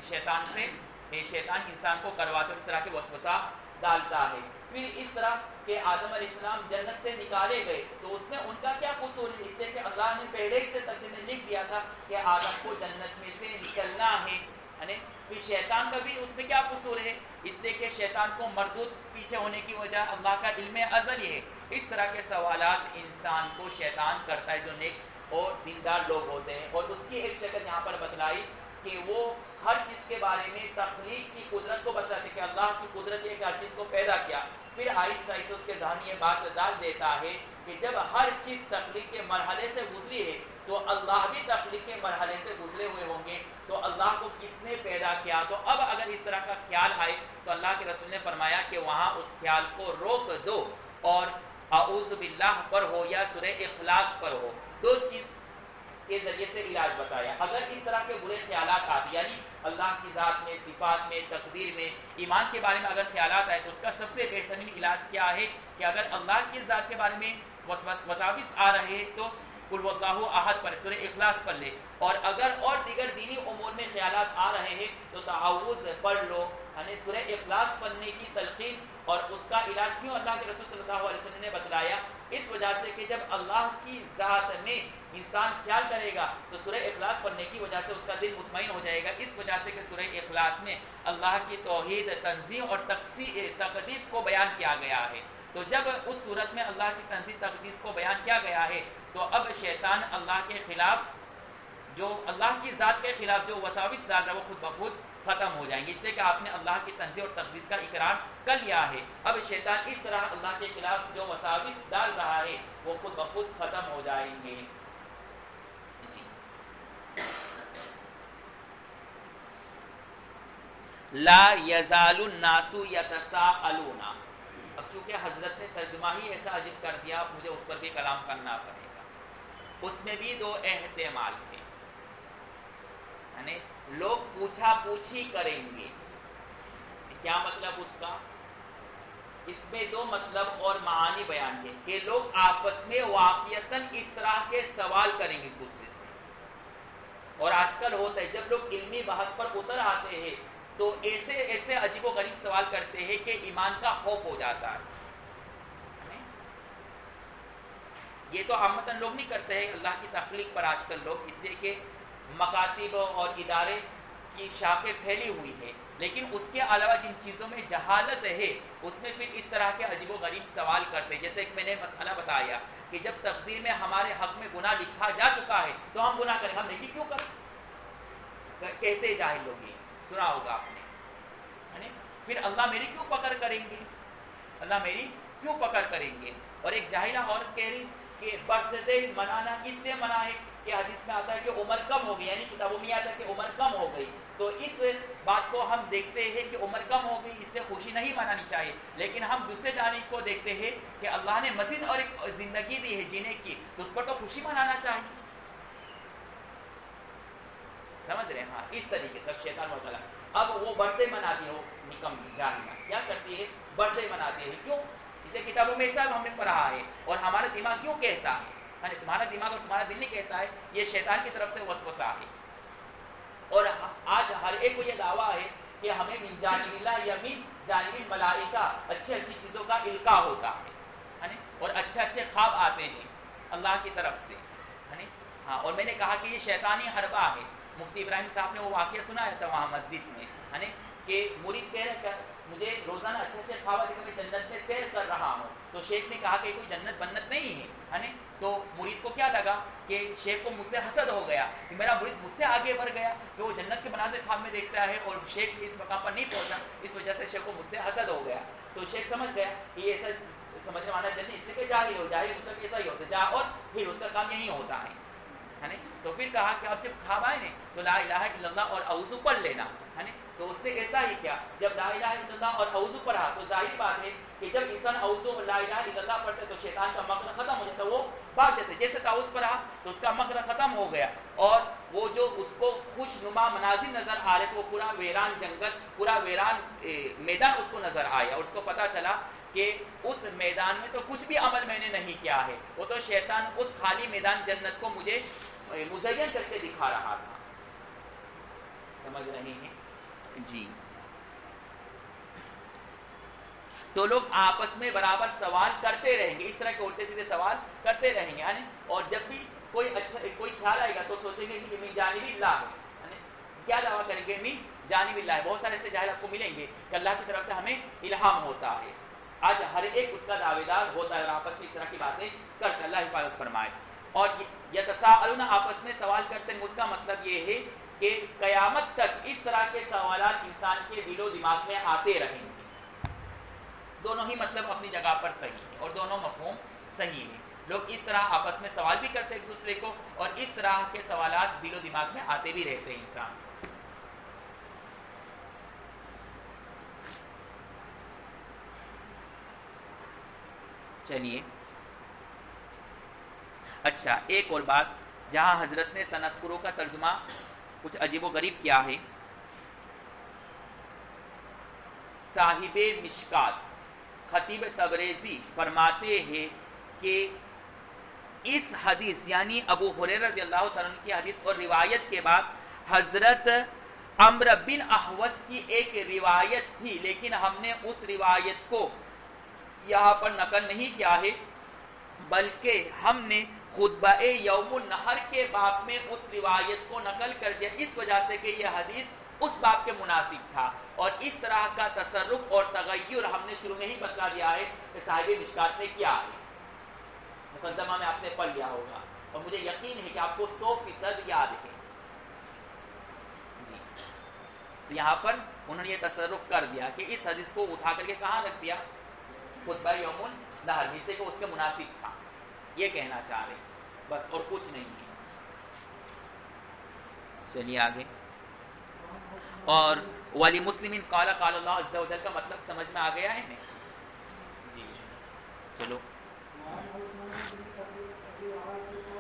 شیطان انسان کو کرواتا ہے، اس طرح کے وسوسہ ڈالتا ہے. پھر اس طرح کہ آدم علیہ السلام جنت سے نکالے گئے تو اس میں ان کا کیا قصور ہے، اس لیے کہ اللہ نے پہلے ہی سے تقدیر میں لکھ دیا تھا کہ آدم کو جنت میں سے نکلنا ہے. پھر شیطان کا بھی اس میں کیا قصور ہے، اس لیے کہ شیطان کو مردود پیچھے ہونے کی وجہ اللہ کا علم ازلی ہے. اس طرح کے سوالات انسان کو شیطان کرتا ہے جو نیک اور دیندار لوگ ہوتے ہیں. اور اس کی ایک شکل یہاں پر بتلائی کہ وہ ہر چیز کے بارے میں تخلیق کی قدرت کو بتاتے کہ اللہ کی قدرت یہ کہ ہر چیز کو پیدا کیا، پھر آہستہ آہستہ اس کے ذہن میں یہ بات ڈال دیتا ہے کہ جب ہر چیز تخلیق کے مرحلے سے گزری ہے تو اللہ بھی تخلیق کے مرحلے سے گزرے ہوئے ہوں گے، تو اللہ کو کس نے پیدا کیا؟ تو اب اگر اس طرح کا خیال آئے تو اللہ کے رسول نے فرمایا کہ وہاں اس خیال کو روک دو اور اعوذ باللہ پر ہو یا سورہ اخلاص پر ہو، دو چیز کے ذریعے سے علاج بتایا۔ اگر اس طرح کے برے خیالات آتے یعنی اللہ کی ذات میں، صفات میں، تقدیر میں، ایمان کے بارے میں اگر خیالات آئے تو اس کا سب سے بہترین علاج کیا ہے کہ اگر اللہ کی ذات کے بارے میں وساوس آ رہے ہیں تو قل واللہ احد پر، سورہ اخلاص پڑھ لے، اور اگر اور دیگر دینی امور میں خیالات آ رہے ہیں تو تعوذ پڑھ لو، یعنی سورہ اخلاص پڑھنے کی تلقین۔ اور اس کا علاج کیوں اللہ کے رسول صلی اللہ علیہ وسلم نے بتلایا؟ اس وجہ سے کہ جب اللہ کی ذات میں انسان خیال کرے گا تو سورہ اخلاص پڑھنے کی وجہ سے اس کا دل مطمئن ہو جائے گا، اس وجہ سے کہ سورہ اخلاص میں اللہ کی توحید، تنزیہ اور تقدیس کو بیان کیا گیا ہے۔ تو جب اس صورت میں اللہ کی تنزیہ، تقدیس کو بیان کیا گیا ہے تو اب شیطان اللہ کے خلاف، جو اللہ کی ذات کے خلاف جو وساوس ڈال رہا ہے وہ خود بخود ختم ہو جائیں گے، اس لیے کہ آپ نے اللہ کی تنزیہ اور تقدیس کا اقرار کر لیا ہے۔ اب شیطان اس طرح اللہ کے خلاف جو وساوس ڈال رہا ہے وہ خود بخود ختم ہو جائیں گے۔ لا یزال الناس یتساءلون، اب چونکہ حضرت نے ترجمہ ہی ایسا عجیب کر دیا، مجھے اس پر بھی کلام کرنا پڑے گا۔ اس میں بھی دو احتمال ہیں، یعنی لوگ پوچھا پوچھی کریں گے، کیا مطلب اس کا؟ اس میں دو مطلب اور معانی بیان کیے کہ لوگ آپس میں واقعتاً اس طرح کے سوال کریں گے دوسرے سے، اور آج کل ہوتا ہے جب لوگ علمی بحث پر اتر آتے ہیں تو ایسے ایسے عجیب و غریب سوال کرتے ہیں کہ ایمان کا خوف ہو جاتا ہے۔ یہ تو عامتاً لوگ نہیں کرتے ہیں اللہ کی تخلیق پر آج کل لوگ، اس لیے کہ مکاتب اور ادارے کی شاخیں پھیلی ہوئی ہے، لیکن اس کے علاوہ جن چیزوں میں جہالت ہے اس میں پھر اس طرح کے عجیب و غریب سوال کرتے ہیں۔ جیسے کہ میں نے مسئلہ بتایا کہ جب تقدیر میں ہمارے حق میں گناہ لکھا جا چکا ہے تو ہم گناہ کریں، ہم نیکی کیوں کریں؟ کہتے جاہل لوگ، یہ سنا ہوگا آپ نے، پھر اللہ میری کیوں پکڑ کریں گے، اللہ میری کیوں پکڑ کریں گے؟ اور ایک جاہلہ عورت کہہ رہی کہ برتھ ڈے منانا اس لیے منع ہے کہ حدیث میں آتا ہے کہ عمر کم ہو گئی، یعنی کتابوں میں آتا ہے کہ عمر کم ہو گئی، تو اس بات کو ہم دیکھتے ہیں کہ عمر کم ہو گئی اس لیے خوشی نہیں منانی چاہیے، لیکن ہم دوسرے جانب کو دیکھتے ہیں کہ اللہ نے مزید اور ایک زندگی دی ہے جینے کی، تو اس پر تو خوشی منانا چاہیے۔ سمجھ رہے ہیں؟ ہاں، اس طریقے سے شیطان معطلا اب وہ برتھ ڈے مناتی ہے، وہ نکم جاہلہ کیا کرتی ہے؟ برتھ ڈے مناتی ہے، کیوں؟ اسے کتابوں میں سب ہم نے پڑھا ہے، اور ہمارا دماغ کیوں کہتا ہے، یعنی تمہارا دماغ اور تمہارا دل نہیں کہتا ہے، یہ شیطان کی طرف سے وسوسہ ہے۔ اور آج ہر ایک کو یہ دعویٰ ہے کہ ہمیں من جانب اللہ یا من جانب الملائکہ اچھی اچھی چیزوں کا القاء ہوتا ہے، اور اچھے اچھے خواب آتے ہیں اللہ کی طرف سے۔ ہاں، اور میں نے کہا کہ یہ شیطانی حربہ ہے۔ مفتی ابراہیم صاحب نے وہ واقعہ سنایا تھا وہاں مسجد میں، کہ مرید کہہ رہے مجھے روزانہ اچھے اچھے خواب آتے، میں جنت میں سیر کر رہا ہوں، تو شیخ نے کہا کہ کوئی جنت بنت نہیں ہے، تو مرید کو کیا لگا کہ شیخ کو مجھ سے حسد ہو گیا کہ میرا مرید مجھ سے آگے بڑھ گیا کہ وہ جنت کے مناظر خواب میں دیکھتا ہے اور شیخ اس مقام پر نہیں پہنچا، اس وجہ سے شیخ کو مجھ سے حسد ہو گیا۔ تو شیخ سمجھ گیا کہ یہ ایسا سمجھنے والا جنت اس لیے کہ جاہل ہو، جاہل مطلب ایسا ہی ہوتا ہے، جا اور پھر اس کا کام یہی ہوتا ہے۔ تو پھر کہا کہ اب جب خواب آئے تو لا الہ الا اللہ اور اعوذ پڑھ لینا، تو اس نے ایسا ہی کیا، جب لا الہ الا اللہ اور اعوذ پڑھا تو ظاہری بات ہے کہ جب انسان اعوذ اور لا الہ الا اللہ پڑھتے تو شیطان کا مکر ختم ہو جاتا، وہ بھاگ جاتے۔ جیسے تعوذ پڑھا تو اس کا مکر ختم ہو گیا، اور وہ جو اس کو خوش نما مناظر نظر آ رہے تھے، وہ پورا ویران جنگل، پورا ویران میدان اس کو نظر آیا، اور اس کو پتا چلا کہ اس میدان میں تو کچھ بھی عمل میں نے نہیں کیا ہے، وہ تو شیطان اس خالی میدان جنت کو مجھے مزین کر کے دکھا رہا تھا۔ سمجھ رہے ہیں جی؟ تو لوگ آپس میں برابر سوال کرتے رہیں گے، اس طرح کے الٹے سیدھے سوال کرتے رہیں گے، اور جب بھی کوئی خیال آئے گا تو سوچیں گے کہ من جانب اللہ ہے، کیا دعویٰ کریں گے؟ من جانب اللہ ہے۔ بہت سارے ایسے جاہل آپ کو ملیں گے کہ اللہ کی طرف سے ہمیں الہام ہوتا ہے، آج ہر ایک اس کا دعوے دار ہوتا ہے اور آپس میں اس طرح کی باتیں کرتے ہیں، اللہ حفاظت فرمائے۔ اور یتساءلون، آپس میں سوال کرتے ہیں، اس کا مطلب یہ ہے کہ قیامت تک اس طرح کے سوالات انسان کے دل و دماغ میں آتے رہیں گے۔ دونوں ہی مطلب اپنی جگہ پر صحیح ہے اور دونوں مفہوم صحیح ہیں۔ لوگ اس طرح آپس میں سوال بھی کرتے ایک دوسرے کو، اور اس طرح کے سوالات دل و دماغ میں آتے بھی رہتے ہیں انسان۔ چلیے اچھا، ایک اور بات، جہاں حضرت نے سنسکرو کا ترجمہ کچھ عجیب و غریب کیا ہے، صاحب مشکات خطیب تبریزی فرماتے ہیں کہ اس حدیث یعنی ابو ہریرہ رضی اللہ تعالیٰ عنہ کی حدیث اور روایت کے بعد حضرت عمرو بن احوص کی ایک روایت تھی، لیکن ہم نے اس روایت کو یہاں پر نقل نہیں کیا ہے، بلکہ ہم نے خطبہ یوم النحر کے باب میں اس روایت کو نقل کر دیا، اس وجہ سے کہ یہ حدیث اس باب کے مناسب تھا، اور اس طرح کا تصرف اور تغیر ہم نے شروع میں ہی بتلا دیا ہے کہ صاحب مشکات نے کیا ہے۔ مقدمہ میں آپ نے پڑھ لیا ہوگا، اور مجھے یقین ہے کہ آپ کو 100% یاد ہے جی۔ تو یہاں پر انہوں نے یہ تصرف کر دیا کہ اس حدیث کو اٹھا کر کے کہاں رکھ دیا، خطبہ یوم النحر میں، سے کہ اس کے مناسب تھا، یہ کہنا چاہ رہے بس، اور کچھ نہیں ہے۔ چلیے آگے، اور ولی مسلم قال قال اللہ عز و جل کا مطلب سمجھ میں آ گیا ہے نا جی۔ چلو،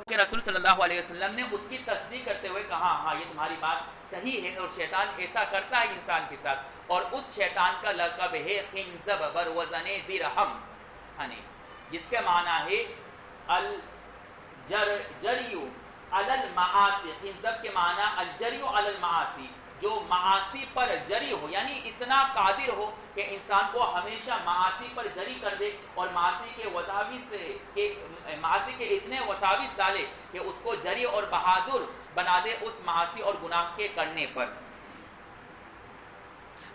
کہ رسول صلی اللہ علیہ وسلم نے اس کی تصدیق کرتے ہوئے کہا ہاں یہ تمہاری بات صحیح ہے، اور شیطان ایسا کرتا ہے انسان کے ساتھ، اور اس شیطان کا لقب ہے خنزب بروزن درہم، جس کے معنی ہے الجریو علی المعاصی۔ خنزب کے معنی الجریو علی المعاصی، جو معاصی پر جری ہو، یعنی اتنا قادر ہو کہ انسان کو ہمیشہ معاصی پر جری کر دے، اور معاصی کے اتنے وساوس ڈالے کہ اس کو جری اور بہادر بنا دے اس معاصی اور گناہ کے کرنے پر۔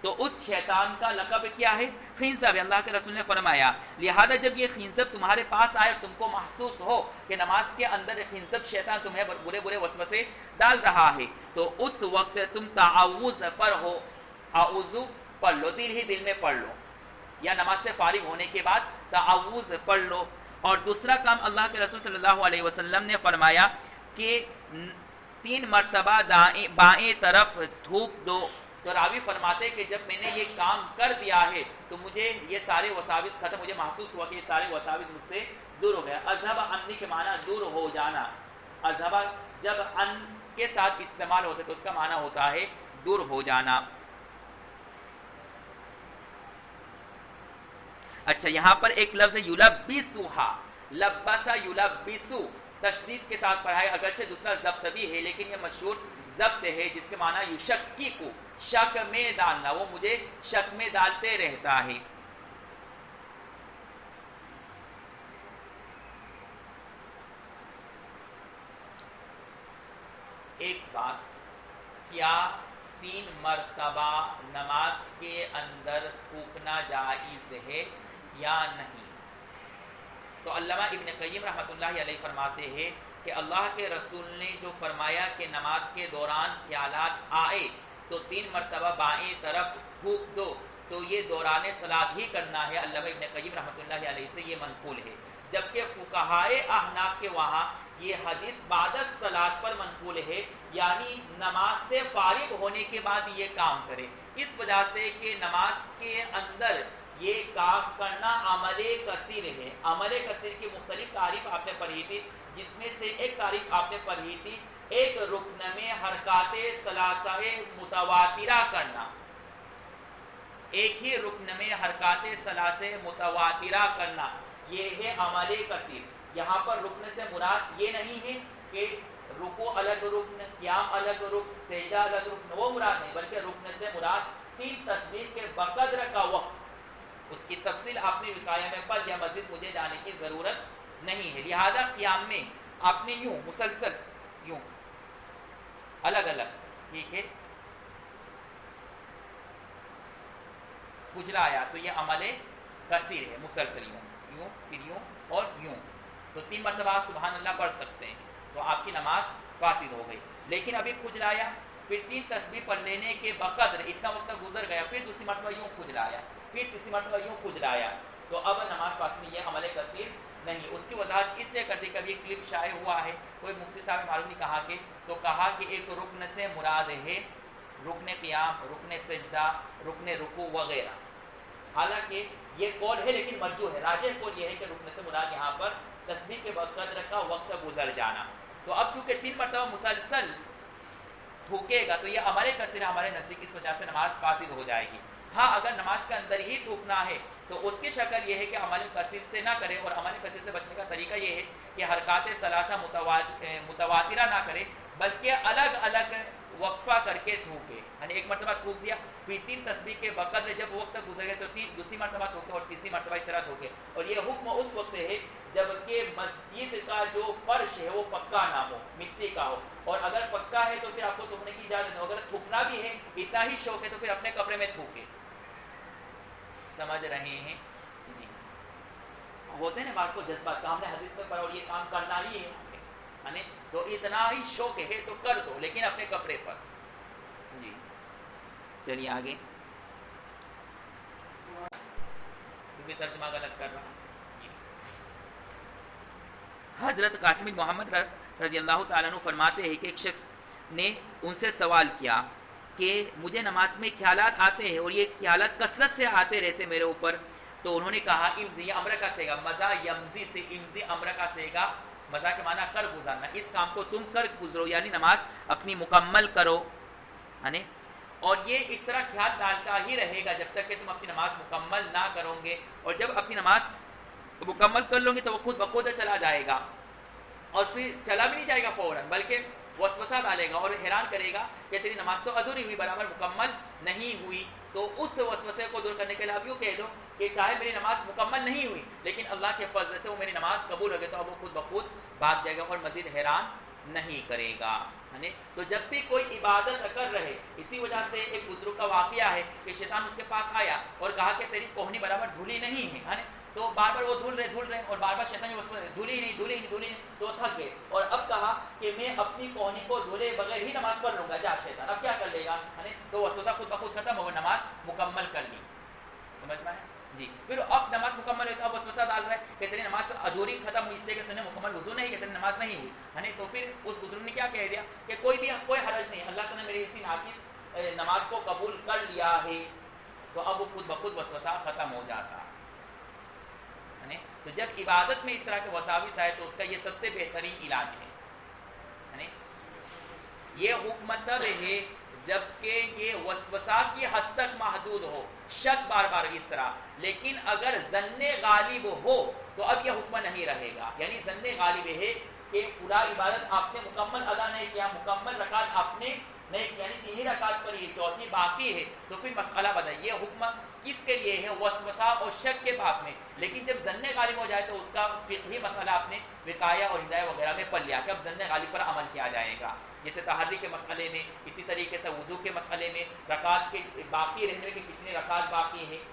تو اس شیطان کا لقب کیا ہے؟ خنزب۔ اللہ کے رسول نے فرمایا لہذا جب یہ خنزب تمہارے پاس آئے، تم کو محسوس ہو کہ نماز کے اندر خنزب شیطان تمہیں برے برے وسوسے ڈال رہا ہے، تو اس وقت تم تعوذ پر ہو، اعوذ پڑھ لو، دل ہی دل میں پڑھ لو، یا نماز سے فارغ ہونے کے بعد تعوذ پڑھ لو۔ اور دوسرا کام اللہ کے رسول صلی اللہ علیہ وسلم نے فرمایا کہ 3 مرتبہ بائیں طرف تھوک دو۔ تو راوی فرماتے کہ جب میں نے یہ کام کر دیا ہے تو مجھے یہ سارے وساوس ختم، مجھے محسوس ہوا کہ یہ سارے وساوس مجھ سے دور ہو گیا۔ اذهب عنی کے معنی دور ہو جانا، اذهب جب ان کے ساتھ استعمال ہوتے تو اس کا معنی ہوتا ہے دور ہو جانا۔ اچھا، یہاں پر ایک لفظ ہے یلبسوہا، لبسا یلبسو، تشدید کے ساتھ پڑھا ہے، اگرچہ دوسرا ضبط بھی ہے لیکن یہ مشہور ضبط ہے، جس کے معنی یشککو، شک میں ڈالنا، وہ مجھے شک میں ڈالتے رہتا ہے۔ ایک بات، کیا 3 مرتبہ نماز کے اندر تھوکنا جائز ہے یا نہیں؟ تو علامہ ابن قیم رحمۃ اللہ علیہ فرماتے ہیں کہ اللہ کے رسول نے جو فرمایا کہ نماز کے دوران خیالات آئے تو 3 مرتبہ بائیں طرف تھوک دو، تو یہ دوران صلاۃ ہی کرنا ہے۔ علامہ ابن قیم رحمۃ اللہ علیہ سے یہ منقول ہے، جبکہ فقہائے احناف کے وہاں یہ حدیث بعد الصلاۃ پر منقول ہے، یعنی نماز سے فارغ ہونے کے بعد یہ کام کرے، اس وجہ سے کہ نماز کے اندر یہ کام کرنا عمل کثیر ہے۔ عمل کثیر کی مختلف تعریف آپ نے پڑھی تھی، جس میں سے ایک تعریف آپ نے پڑھی تھی ایک رکن میں حرکات ثلاثہ متواترہ کرنا، ایک ہی رکن میں حرکات ثلاثہ متواترہ کرنا، یہ ہے عمل کثیر۔ یہاں پر رکن سے مراد یہ نہیں ہے کہ رکوع الگ رکن، قیام الگ رکن، سجدہ الگ رکن، وہ مراد نہیں، بلکہ رکن سے مراد 3 تسبیح کے بقدر کا وقت۔ اس کی تفصیل آپ نے وقایہ میں پڑھ لیا، مزید مجھے جانے کی ضرورت نہیں ہے۔ لہذا قیام میں آپ نے یوں مسلسل یوں الگ الگ، ٹھیک ہے، گجرایا تو یہ عمل کثیر ہے، مسلسل یوں یوں پھر یوں اور یوں، تو 3 مرتبہ سبحان اللہ پڑھ سکتے ہیں، تو آپ کی نماز فاسد ہو گئی۔ لیکن ابھی کھجلایا پھر 3 تسبیح پڑھ لینے کے بقدر اتنا وقت گزر گیا، پھر دوسری مرتبہ یوں کھجلایا، پھر تیسری مرتبہ یوں کھجلایا، تو اب نماز پاس میں یہ عمل کثیر نہیں۔ اس کی وضاحت اس لیے کر دی، کبھی کلپ شائع ہوا ہے، کوئی مفتی صاحب نے معلوم نہیں کہا کہ، تو کہا کہ ایک رکن سے مراد ہے رکن قیام، رکن سجدہ، رکن رکوع وغیرہ، حالانکہ یہ قول ہے لیکن مرجوح ہے، راجح قول یہ ہے کہ رکن سے مراد یہاں پر تسبیح کے بقدر کا وقت گزر جانا۔ تو اب چونکہ 3 مرتبہ مسلسل تھوکے گا تو یہ عمل کثیر ہمارے نزدیک اس وجہ سے نماز فاسد ہو جائے گی۔ ہاں اگر نماز کے اندر ہی تھوکنا ہے تو اس کی شکل یہ ہے کہ عمل کثیر سے نہ کرے، اور عمل کثیر سے بچنے کا طریقہ یہ ہے کہ حرکات ثلاثہ متواترہ نہ کرے، بلکہ الگ الگ وقفہ کر کے تھوکے، یعنی ایک مرتبہ تھوک دیا، پھر 3 تسبیح کے بقدر جب وقت گزر گئے تو دوسری مرتبہ تھوکے اور تیسری مرتبہ اس طرح تھوکے۔ اور یہ حکم اس وقت ہے جبکہ مسجد کا جو فرش ہے وہ پکا نہ ہو، مٹی کا ہو، اور اگر پکا ہے تو پھر آپ کو تھوکنے کی اجازت نہیں، اگر تھوکنا بھی ہے اتنا ہی شوق ہے تو پھر اپنے کپڑے میں تھوکے۔ سمجھ رہے ہیں جی؟ ہوتے ہیں نا بعض کو جذبات کا، ہم نے حدیث میں پڑھا اور یہ کام کرنا ہی ہے، تو اتنا ہی شوق ہے تو کر دو لیکن اپنے کپڑے پر۔ جی چلیے آگے، بھی ترجمہ غلط کر رہا۔ حضرت قاسم بن محمد رضی اللہ تعالیٰ عنہ فرماتے ہیں کہ ایک شخص نے ان سے سوال کیا کہ مجھے نماز میں خیالات آتے ہیں اور یہ خیالات کثرت سے آتے رہتے میرے اوپر، تو انہوں نے کہا امزی، امر کا سیگا، مزا یمزی سے امزی امر کا سیگا، مزا کے معنی کر گزارنا، اس کام کو تم کر گزرو، یعنی نماز اپنی مکمل کرو، اور یہ اس طرح خیال ڈالتا ہی رہے گا جب تک کہ تم اپنی نماز مکمل نہ کرو گے، اور جب اپنی نماز مکمل کر لو گے تو وہ خود بخود چلا جائے گا، اور پھر چلا بھی نہیں جائے گا فوراً بلکہ وسوسہ ڈالے گا اور حیران کرے گا کہ تیری نماز تو ادھوری ہوئی، برابر مکمل نہیں ہوئی۔ تو اس وسوسے کو دور کرنے کے لیے آپ یوں کہہ دو کہ چاہے میری نماز مکمل نہیں ہوئی لیکن اللہ کے فضل سے وہ میری نماز قبول ہو گئی، تو اب وہ خود بخود بھاگ جائے گا اور مزید حیران نہیں کرے گا۔ تو جب بھی کوئی عبادت کر رہے، اسی وجہ سے ایک بزرگ کا واقعہ ہے کہ شیطان اس کے پاس آیا اور کہا کہ تیری کوہنی برابر دھلی نہیں ہے، تو بار بار وہ دھل رہے اور بار بار شیطان دھلی نہیں، تو تھک گئے، اور اب کہا کہ میں اپنی کوہنی کو دھلے بغیر ہی نماز پڑھ لوں گا، جا شیطان اب کیا کر لے گا، تو وسوسہ خود بخود ختم ہو، نماز مکمل کر لی۔ سمجھ میں جی؟ پھر اب نماز مکمل ہوئی تو اب وسوسہ ڈال رہا ہے کہ تیری نماز ادھوری ختم ہوئی اس لیے کہ تم نے مکمل وضو نہیں کہ تیری نماز نہیں ہوئی، تو پھر اس بزرگ نے کیا کہہ دیا کہ کوئی حرج نہیں، اللہ تعالیٰ نے میری اسی ناقص نماز کو قبول کر لیا ہے، تو اب وہ خود بخود وسوسہ ختم ہو جاتا ہے۔ تو جب عبادت میں اس طرح کے وساوس آئے تو اس کا یہ سب سے بہترین علاج ہے۔ یہ حکم تب ہے جبکہ یہ وسوسہ کی حد تک محدود ہو، شک بار بار اس طرح، لیکن اگر ظن غالب ہو تو اب یہ حکم نہیں رہے گا، یعنی ظن غالب ہے کہ پورا عبادت آپ نے مکمل ادا نہیں کیا، مکمل رکعت آپ نے نہیں کیا، یعنی 3 ہی رکعت پڑھی ہے، چوتھی باقی ہے، تو پھر مسئلہ بدل۔ یہ حکم کس کے لیے ہے؟ وسوسہ اور شک کے باب میں، لیکن جب ظن غالب ہو جائے تو اس کا فقہی مسئلہ آپ نے وقایہ اور ہدایہ وغیرہ میں پڑھ لیا کہ اب ظن غالب پر عمل کیا جائے گا، جیسے تحری کے مسئلے میں، اسی طریقے سے وضو کے مسئلے میں، رکعت کے باقی رہنے کے کتنے رکعت باقی ہیں۔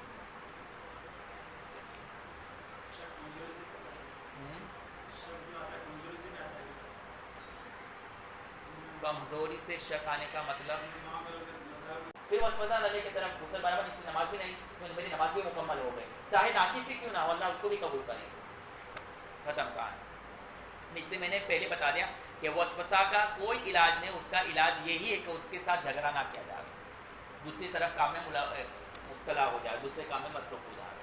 کمزوری سے شک آنے کا مطلب پھر وسوسہ لگے کی طرف غسل برابر اس کی نماز بھی نہیں تو میری نماز بھی مکمل ہو گئی، چاہے ناقص ہی کیوں نہ ہو، اللہ اس کو بھی قبول کرے، ختم کہانی۔ اس لیے میں نے پہلے بتا دیا کہ وسوسہ کا کوئی علاج نہیں، اس کا علاج یہی ہے کہ اس کے ساتھ جھگڑا نہ کیا جائے، دوسری طرف کام میں مبتلا ہو جائے، دوسرے کام میں مصروف ہو جائے،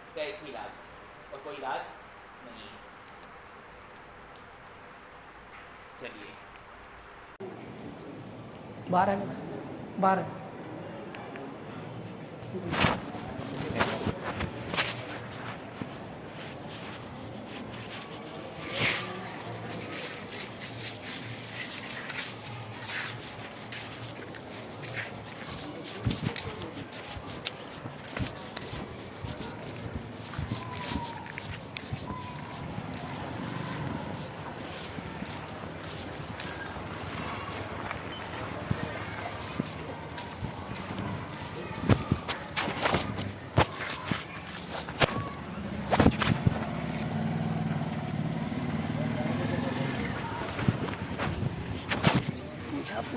اس کا ایک ہی علاج ہے اور کوئی علاج نہیں ہے۔ چلیے 12 يا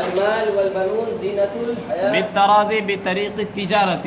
المال والبنون زينة الحياة بالتراضي بطريق التجارة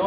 2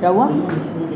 کیا ہوا؟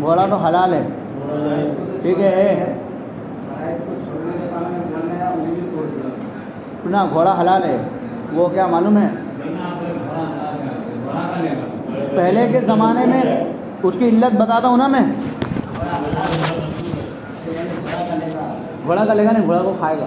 گھوڑا تو حلال ہے، ٹھیک ہے، سنا گھوڑا حلال ہے، وہ کیا معلوم ہے؟ پہلے کے زمانے میں اس کی علت بتاتا ہوں نا میں، گھوڑا کا لے گا نہیں، گھوڑا کو کھائے گا،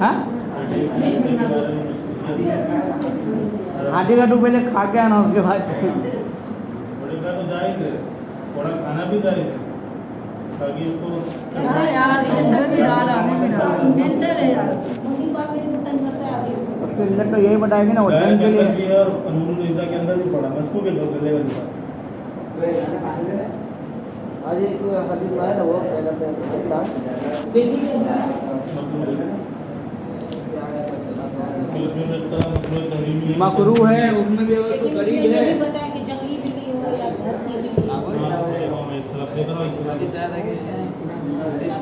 ہاں ہاتھی کا تو پہلے کھا کے آنا، اس کے بعد کھانا بھی جائز ہے تاکہ اس کو اس کی علت تو یہی بتائے گی نا، وہ ڈرنک کے لیے اور قانون الزا کے اندر بھی پڑا مشکوک ہے، لوگ لے گا آج ایک حدیث میں ہے نا، وہ کہہ رہا مکروہ ہے، اس میں بھی غریب ہے، بتایا کہ جنگلی بلی ہو یا گھر کی بلی ہو۔